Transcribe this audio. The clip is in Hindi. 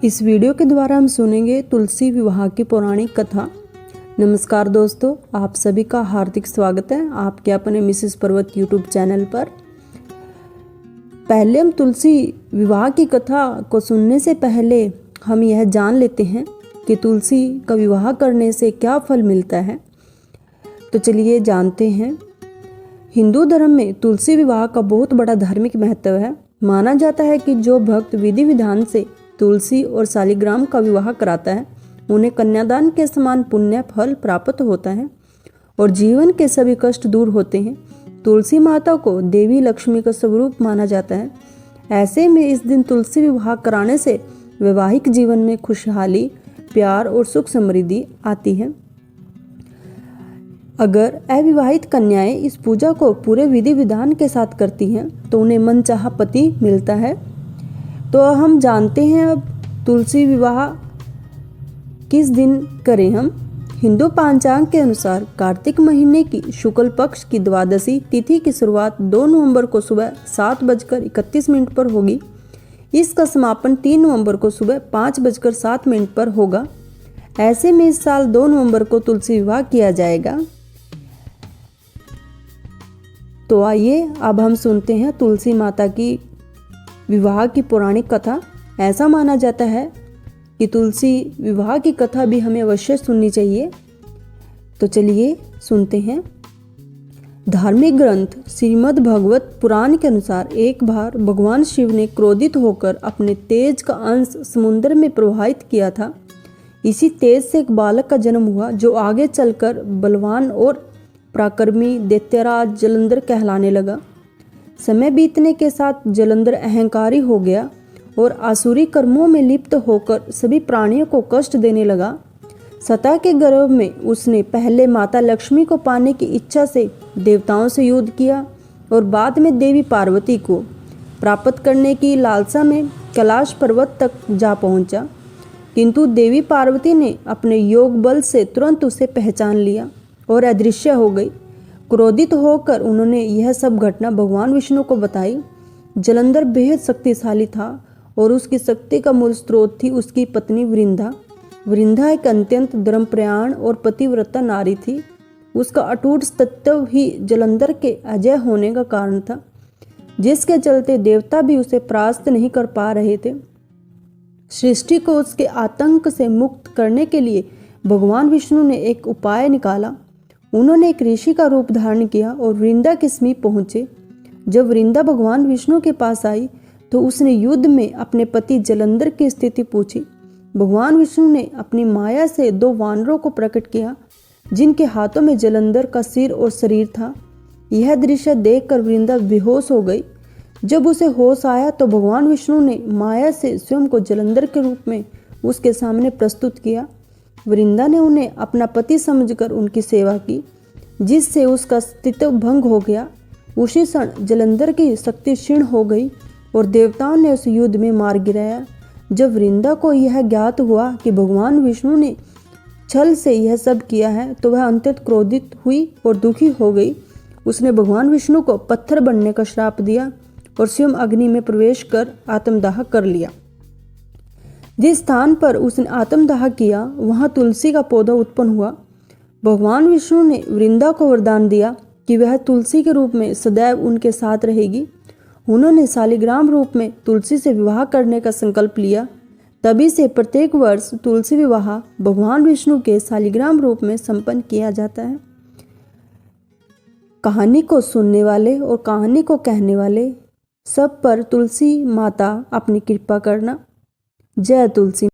इस वीडियो के द्वारा हम सुनेंगे तुलसी विवाह की पौराणिक कथा। नमस्कार दोस्तों, आप सभी का हार्दिक स्वागत है आपके अपने मिसेस पर्वत यूट्यूब चैनल पर। पहले हम तुलसी विवाह की कथा को सुनने से पहले हम यह जान लेते हैं कि तुलसी का विवाह करने से क्या फल मिलता है। तो चलिए जानते हैं। हिंदू धर्म में तुलसी विवाह का बहुत बड़ा धार्मिक महत्व है। माना जाता है कि जो भक्त विधि विधान से तुलसी और शालिग्राम का विवाह कराता है उन्हें कन्यादान के समान पुण्य फल प्राप्त होता है और जीवन के सभी कष्ट दूर होते हैं। तुलसी माता को देवी लक्ष्मी का स्वरूप माना जाता है। ऐसे में इस दिन तुलसी विवाह कराने से वैवाहिक जीवन में खुशहाली, प्यार और सुख समृद्धि आती है। अगर अविवाहित कन्याएं इस पूजा को पूरे विधि विधान के साथ करती हैं तो उन्हें मनचाहा पति मिलता है। तो हम जानते हैं अब तुलसी विवाह किस दिन करें हम। हिंदू पांचांग के अनुसार कार्तिक महीने की शुक्ल पक्ष की द्वादशी तिथि की शुरुआत 2 नवंबर को सुबह 7:31 पर होगी। इसका समापन 3 नवंबर को सुबह 5:07 पर होगा। ऐसे में इस साल 2 नवंबर को तुलसी विवाह किया जाएगा। तो आइए अब हम सुनते हैं तुलसी माता की विवाह की पौराणिक कथा। ऐसा माना जाता है कि तुलसी विवाह की कथा भी हमें अवश्य सुननी चाहिए। तो चलिए सुनते हैं। धार्मिक ग्रंथ श्रीमद् भागवत पुराण के अनुसार एक बार भगवान शिव ने क्रोधित होकर अपने तेज का अंश समुद्र में प्रवाहित किया था। इसी तेज से एक बालक का जन्म हुआ जो आगे चलकर बलवान और पराक्रमी दैत्यराज जलंधर कहलाने लगा। समय बीतने के साथ जलंधर अहंकारी हो गया और आसुरी कर्मों में लिप्त होकर सभी प्राणियों को कष्ट देने लगा। सता के गर्भ में उसने पहले माता लक्ष्मी को पाने की इच्छा से देवताओं से युद्ध किया और बाद में देवी पार्वती को प्राप्त करने की लालसा में कैलाश पर्वत तक जा पहुंचा। किंतु देवी पार्वती ने अपने योग बल से तुरंत उसे पहचान लिया और अदृश्य हो गई। क्रोधित होकर उन्होंने यह सब घटना भगवान विष्णु को बताई। जलंधर बेहद शक्तिशाली था और उसकी शक्ति का मूल स्रोत थी उसकी पत्नी वृंदा। वृंदा एक अत्यंत धर्मपरायण और पतिव्रता नारी थी। उसका अटूट सत्य ही जलंधर के अजय होने का कारण था, जिसके चलते देवता भी उसे परास्त नहीं कर पा रहे थे। सृष्टि को उसके आतंक से मुक्त करने के लिए भगवान विष्णु ने एक उपाय निकाला। उन्होंने एक ऋषि का रूप धारण किया और वृंदा के समीप पहुंचे। जब वृंदा भगवान विष्णु के पास आई तो उसने युद्ध में अपने पति जलंधर की स्थिति पूछी। भगवान विष्णु ने अपनी माया से 2 वानरों को प्रकट किया जिनके हाथों में जलंधर का सिर और शरीर था। यह दृश्य देखकर वृंदा बेहोश हो गई। जब उसे होश आया तो भगवान विष्णु ने माया से स्वयं को जलंधर के रूप में उसके सामने प्रस्तुत किया। वृंदा ने उन्हें अपना पति समझकर उनकी सेवा की, जिससे उसका अस्तित्व भंग हो गया। उसी क्षण जलंधर की शक्ति क्षीण हो गई और देवताओं ने उस युद्ध में मार गिराया। जब वृंदा को यह ज्ञात हुआ कि भगवान विष्णु ने छल से यह सब किया है तो वह अत्यंत क्रोधित हुई और दुखी हो गई। उसने भगवान विष्णु को पत्थर बनने का श्राप दिया और स्वयं अग्नि में प्रवेश कर आत्मदाह कर लिया। जिस स्थान पर उसने आत्मदाह किया वहां तुलसी का पौधा उत्पन्न हुआ। भगवान विष्णु ने वृंदा को वरदान दिया कि वह तुलसी के रूप में सदैव उनके साथ रहेगी। उन्होंने शालिग्राम रूप में तुलसी से विवाह करने का संकल्प लिया। तभी से प्रत्येक वर्ष तुलसी विवाह भगवान विष्णु के शालिग्राम रूप में संपन्न किया जाता है। कहानी को सुनने वाले और कहानी को कहने वाले सब पर तुलसी माता अपनी कृपा करना। जय तुलसी।